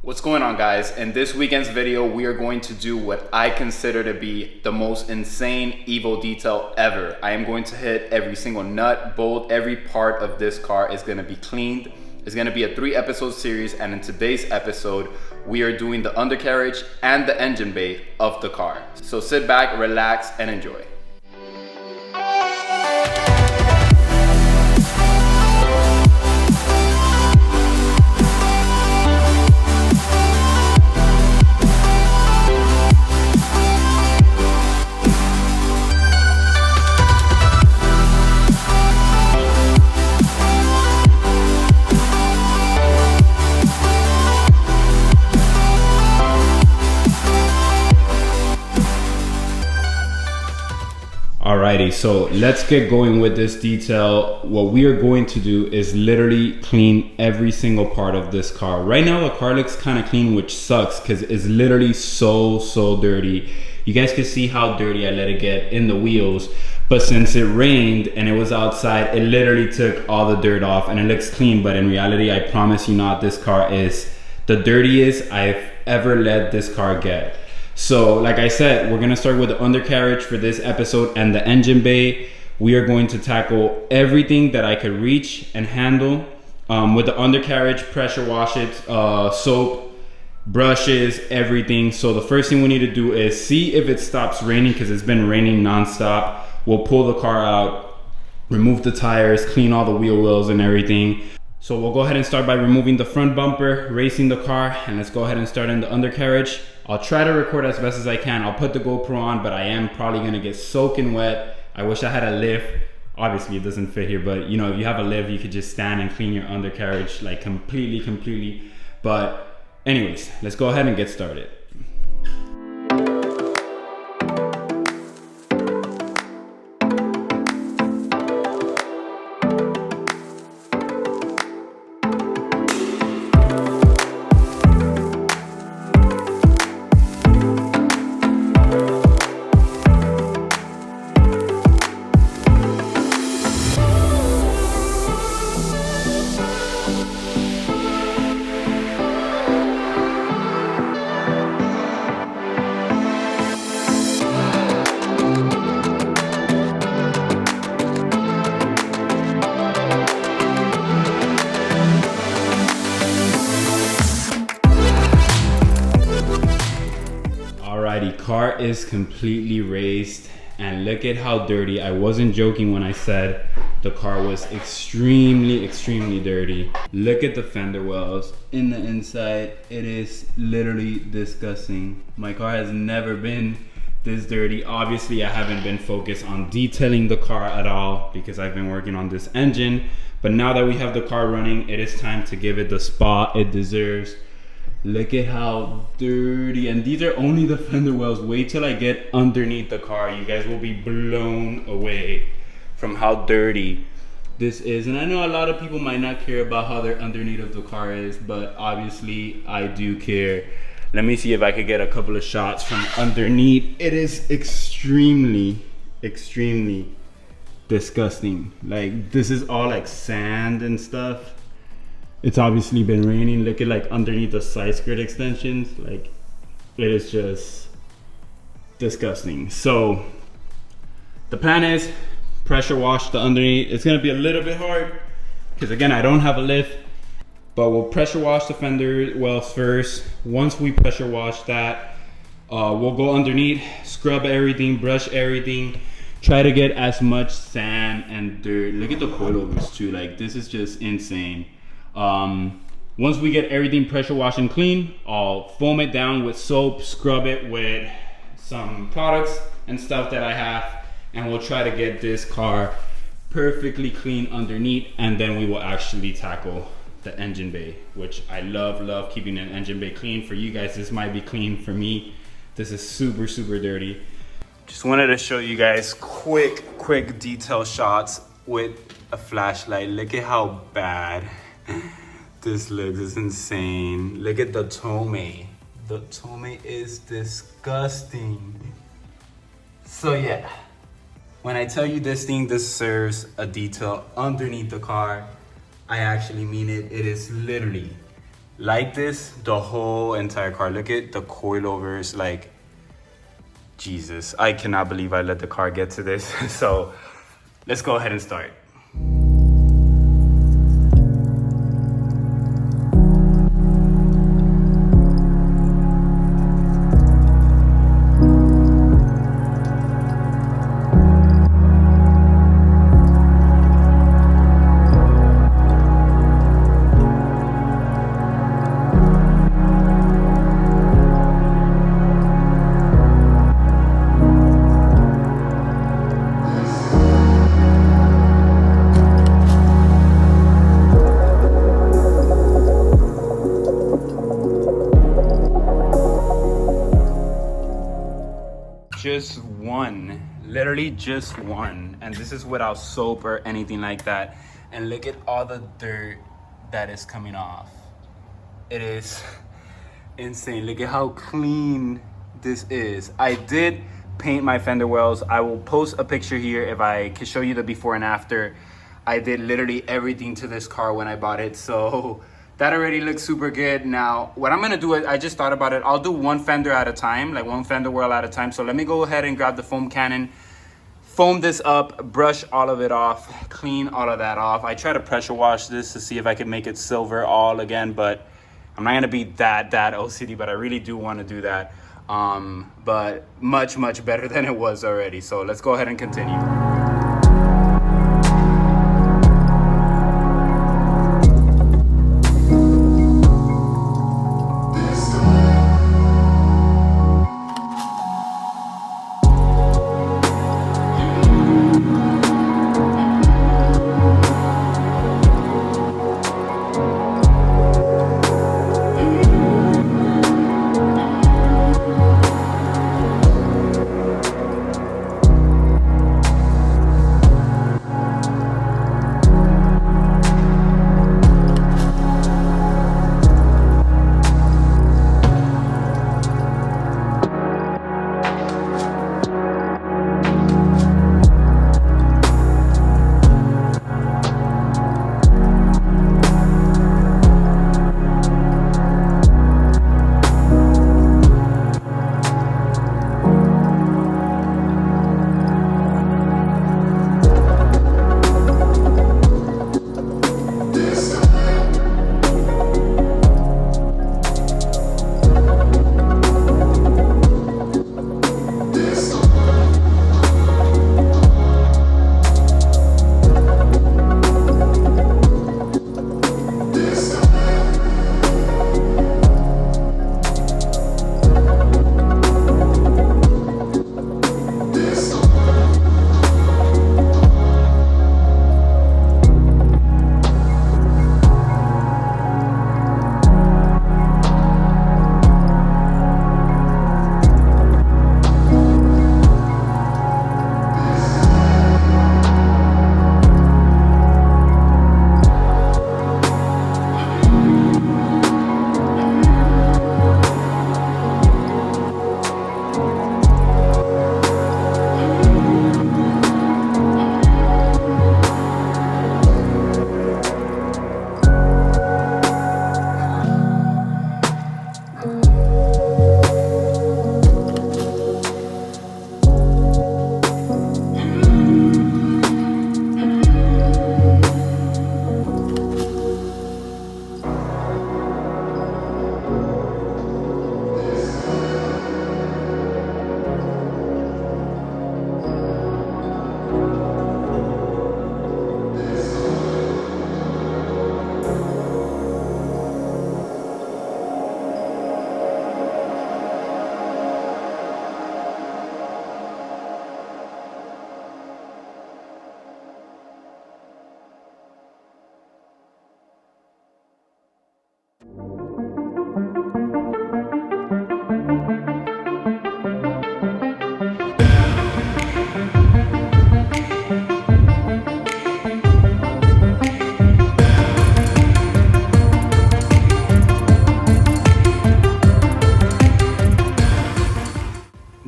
What's going on, guys? In this weekend's video, we are going to do what I consider to be the most insane Evo detail ever. I am going to hit every single nut, bolt, every part of this car is going to be cleaned. It's going to be a 3-episode series, and in today's episode, we are doing the undercarriage and the engine bay of the car. So sit back, relax, and enjoy. Alrighty, so let's get going with this detail. What we are going to do is literally clean every single part of this car. Right now the car looks kind of clean, which sucks because it's literally so dirty. You guys can see how dirty I let it get in the wheels, but since it rained and it was outside, it literally took all the dirt off and it looks clean. But in reality, I promise you not, this car is the dirtiest I've ever let this car get. So like I said, we're gonna start with the undercarriage for this episode and the engine bay. We are going to tackle everything that I could reach and handle. With the undercarriage, pressure wash it, soap, brushes, everything. So the first thing we need to do is see if it stops raining, because it's been raining nonstop. We'll pull the car out, remove the tires, clean all the wheel wells and everything. So we'll go ahead and start by removing the front bumper, racing the car, and let's go ahead and start in the undercarriage. I'll try to record as best as I can. I'll put the GoPro on, but I am probably gonna get soaking wet. I wish I had a lift. Obviously it doesn't fit here, but you know, if you have a lift, you could just stand and clean your undercarriage like completely. But anyways, let's go ahead and get started. Car is completely raised, and look at how dirty. I wasn't joking when I said the car was extremely dirty. Look at the fender wells in the inside. It is literally disgusting. My car has never been this dirty. Obviously I haven't been focused on detailing the car at all because I've been working on this engine, but now that we have the car running, it is time to give it the spot it deserves. Look at how dirty, and these are only the fender wells. Wait till I get underneath the car. You guys will be blown away from how dirty this is. And I know a lot of people might not care about how the underneath of the car is, but obviously I do care. Let me see if I could get a couple of shots from underneath. It is extremely disgusting. Like, this is all like sand and stuff. It's obviously been raining. Look at like underneath the side skirt extensions. Like, it is just disgusting. So the plan is pressure wash the underneath. It's gonna be a little bit hard because again, I don't have a lift, but we'll pressure wash the fender wells first. Once we pressure wash that, we'll go underneath, scrub everything, brush everything, try to get as much sand and dirt. Look at the coilovers too. Like, this is just insane. Once we get everything pressure washed and clean, I'll foam it down with soap, scrub it with some products and stuff that I have, and we'll try to get this car perfectly clean underneath, and then we will actually tackle the engine bay, which I love keeping an engine bay clean. For you guys, this might be clean. For me, this is super dirty. Just wanted to show you guys quick detail shots with a flashlight. Look at how bad this looks. Is insane. Look at the tome. The tome is disgusting. So yeah, when I tell you this thing deserves a detail underneath the car, I actually mean it. It is literally like this the whole entire car. Look at the coilovers, like, Jesus, I cannot believe I let the car get to this. So let's go ahead and start. Just one, literally just one, and this is without soap or anything like that. And look at all the dirt that is coming off. It is insane. Look at how clean this is. I did paint my fender wells. I will post a picture here if I can show you the before and after. I did literally everything to this car when I bought it, so that already looks super good. Now, what I'm gonna do, I just thought about it. I'll do one fender at a time, like one fender well at a time. So let me go ahead and grab the foam cannon, foam this up, brush all of it off, clean all of that off. I try to pressure wash this to see if I can make it silver all again, but I'm not gonna be that OCD, but I really do wanna do that. But much better than it was already. So let's go ahead and continue.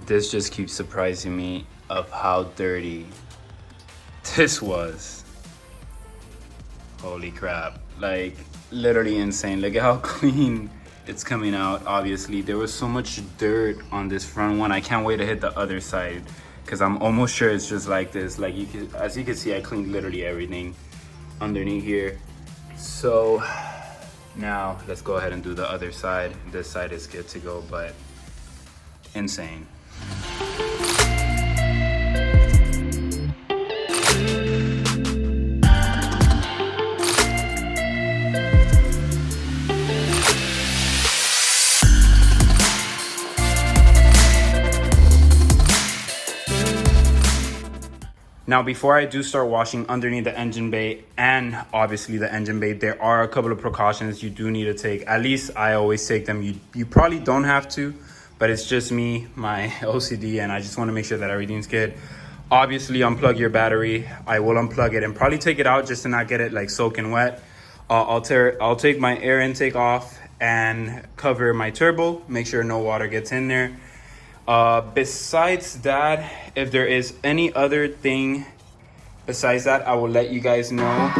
This just keeps surprising me of how dirty this was. Holy crap. Like, literally insane. Look at how clean it's coming out. Obviously there was so much dirt on this front one. I can't wait to hit the other side because I'm almost sure it's just like this. Like as you can see, I cleaned literally everything underneath here. So now let's go ahead and do the other side. This side is good to go, but insane. Now, before I do start washing underneath the engine bay and obviously the engine bay, there are a couple of precautions you do need to take. At least I always take them. You probably don't have to, but it's just me, my OCD, and I just want to make sure that everything's good. Obviously, unplug your battery. I will unplug it and probably take it out just to not get it like soaking wet. I'll take my air intake off and cover my turbo. Make sure no water gets in there. Besides that, if there is any other thing besides that, I will let you guys know.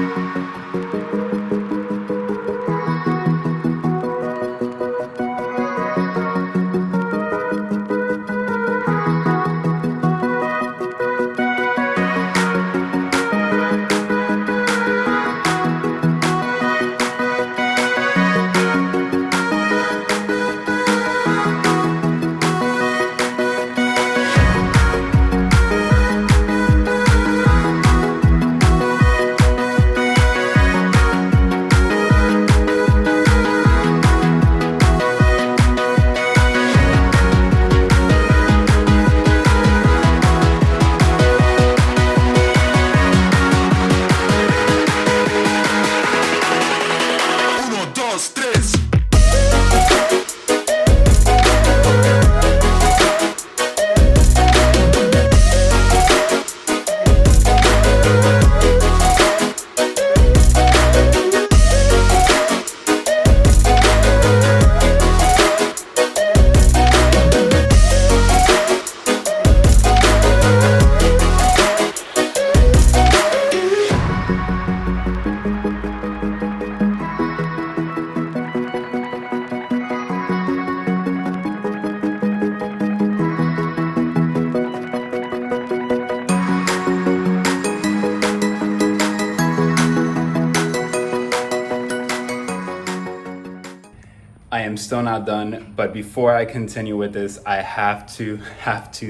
I am still not done, but before I continue with this, I have to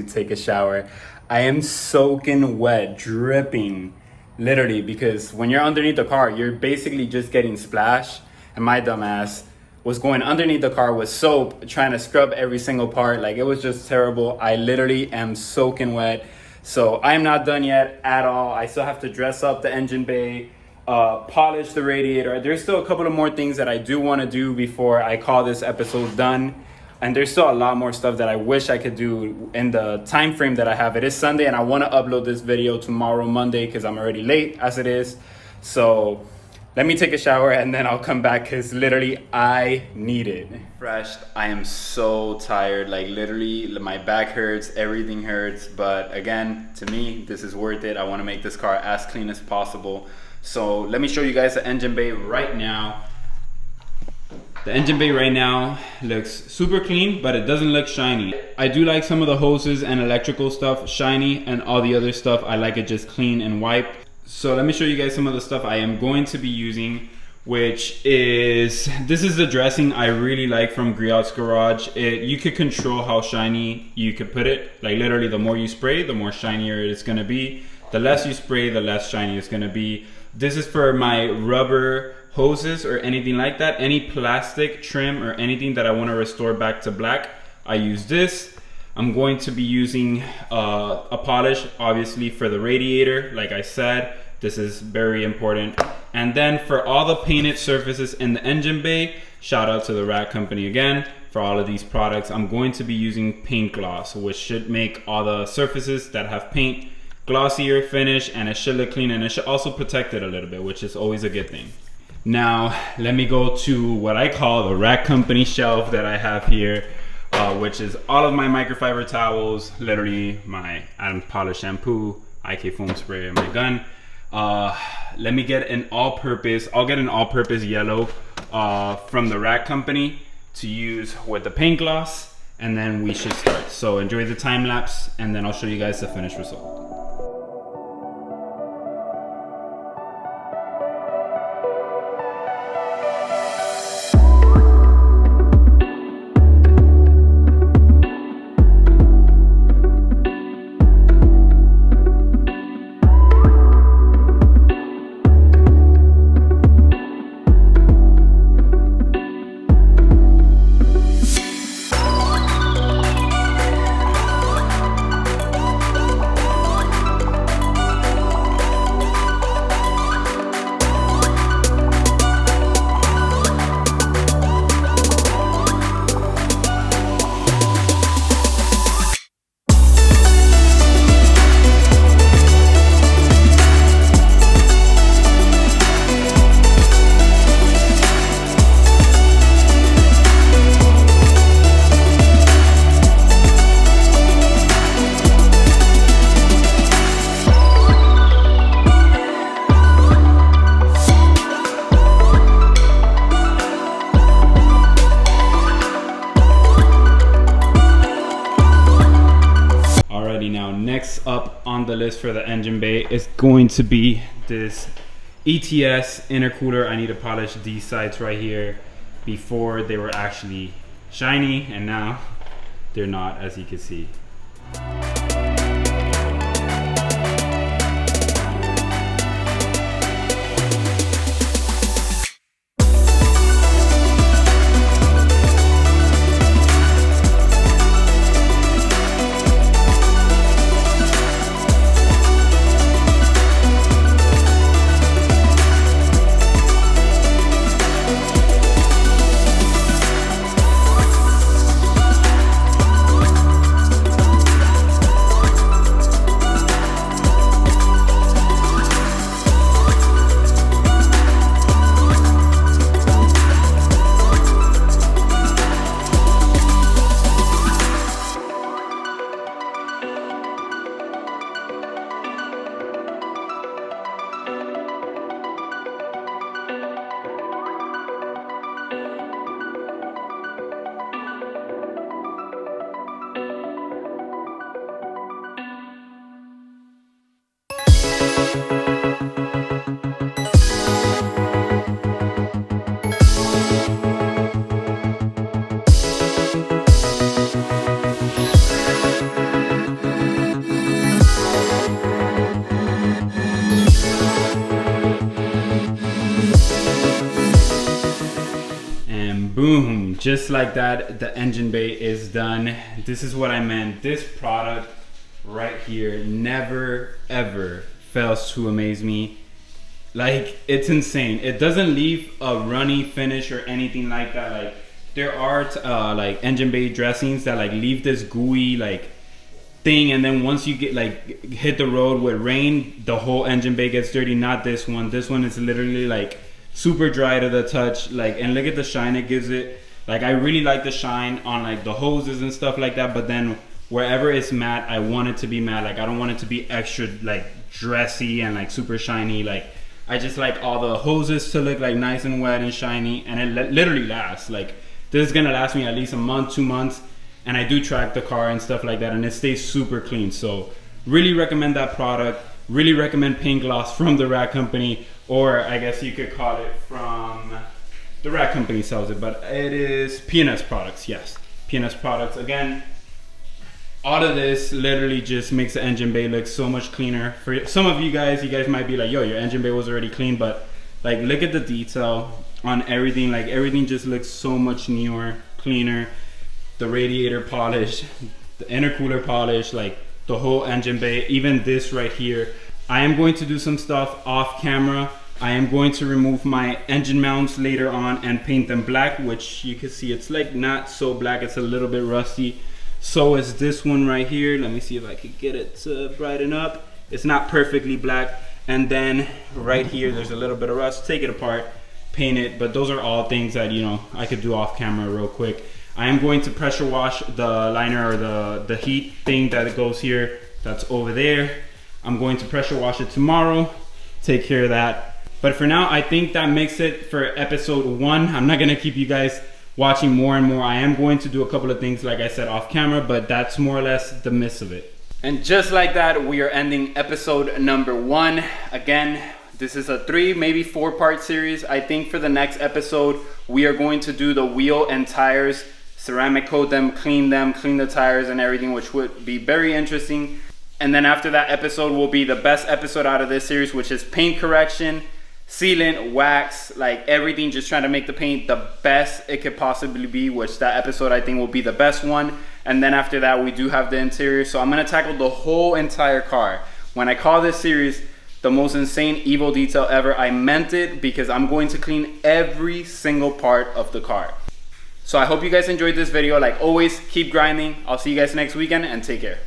take a shower. I am soaking wet, dripping, literally, because when you're underneath the car, you're basically just getting splashed, and my dumbass was going underneath the car with soap, trying to scrub every single part. Like, it was just terrible. I literally am soaking wet. So I am not done yet at all. I still have to dress up the engine bay, polish the radiator. There's still a couple of more things that I do want to do before I call this episode done. And there's still a lot more stuff that I wish I could do in the time frame that I have. It is Sunday and I want to upload this video tomorrow, Monday, because I'm already late as it is. So let me take a shower and then I'll come back because literally I need it. Refreshed. I am so tired. Like, literally my back hurts, everything hurts. But again, to me, this is worth it. I want to make this car as clean as possible. So let me show you guys the engine bay right now. The engine bay right now looks super clean, but it doesn't look shiny. I do like some of the hoses and electrical stuff shiny, and all the other stuff I like it just clean and wiped. So let me show you guys some of the stuff I am going to be using, which is, this is the dressing I really like from Griot's Garage. You could control how shiny you could put it. Like, literally, the more you spray, the more shinier it's gonna be. The less you spray, the less shiny it's gonna be. This is for my rubber hoses or anything like that. Any plastic trim or anything that I want to restore back to black, I use this. I'm going to be using a polish, obviously, for the radiator. Like I said, this is very important. And then for all the painted surfaces in the engine bay, shout out to the Rat Company again for all of these products. I'm going to be using paint gloss, which should make all the surfaces that have paint glossier finish, and it should look clean, and it should also protect it a little bit, which is always a good thing. Now let me go to what I call the Rat Company shelf that I have here, which is all of my microfiber towels, literally my unpolished shampoo, IK foam spray, and my gun. Let me get an all-purpose, I'll get an all-purpose yellow from the Rack Company to use with the paint gloss, and then we should start. So enjoy the time lapse, and then I'll show you guys the finished result. Next up on the list for the engine bay is going to be this Ets Inner Cooler. I need to polish these sides right here. Before they were actually shiny, and now they're not, as you can see. Boom, just like that, the engine bay is done. This is what I meant. This product right here never ever fails to amaze me. Like, it's insane. It doesn't leave a runny finish or anything like that. Like, there are like engine bay dressings that like leave this gooey like thing, and then once you get like hit the road with rain, the whole engine bay gets dirty. Not this one. This one is literally like super dry to the touch. Like, and look at the shine it gives it. Like, I really like the shine on like the hoses and stuff like that, but then wherever it's matte, I want it to be matte. Like, I don't want it to be extra like dressy and like super shiny. Like, I just like all the hoses to look like nice and wet and shiny, and it literally lasts. Like, this is gonna last me at least a month, 2 months, and I do track the car and stuff like that, and it stays super clean. So really recommend that product. Really recommend paint gloss from the Rack Company, or I guess you could call it from the Rack Company sells it, but it is P&S products. Yes, P&S products. Again, all of this literally just makes the engine bay look so much cleaner. For some of you guys might be like, yo, your engine bay was already clean, but like, look at the detail on everything. Like, everything just looks so much newer, cleaner. The radiator polish, the intercooler polish, like the whole engine bay, even this right here. I am going to do some stuff off camera. I am going to remove my engine mounts later on and paint them black, which you can see it's like not so black, it's a little bit rusty. So is this one right here. Let me see if I could get it to brighten up. It's not perfectly black. And then right here, there's a little bit of rust. Take it apart, paint it. But those are all things that, you know, I could do off camera real quick. I am going to pressure wash the liner, or the heat thing that goes here, that's over there. I'm going to pressure wash it tomorrow, take care of that. But for now, I think that makes it for episode 1. I'm not gonna keep you guys watching more and more. I am going to do a couple of things, like I said, off camera, but that's more or less the miss of it. And just like that, we are ending episode number 1. Again, this is a 3, maybe 4-part series. I think for the next episode, we are going to do the wheel and tires, ceramic coat them, clean the tires and everything, which would be very interesting. And then after that episode will be the best episode out of this series, which is paint correction, sealant, wax, like everything, just trying to make the paint the best it could possibly be, which that episode I think will be the best one. And then after that, we do have the interior. So I'm gonna tackle the whole entire car. When I call this series the most insane Evo detail ever, I meant it, because I'm going to clean every single part of the car. So I hope you guys enjoyed this video. Like always, keep grinding. I'll see you guys next weekend, and take care.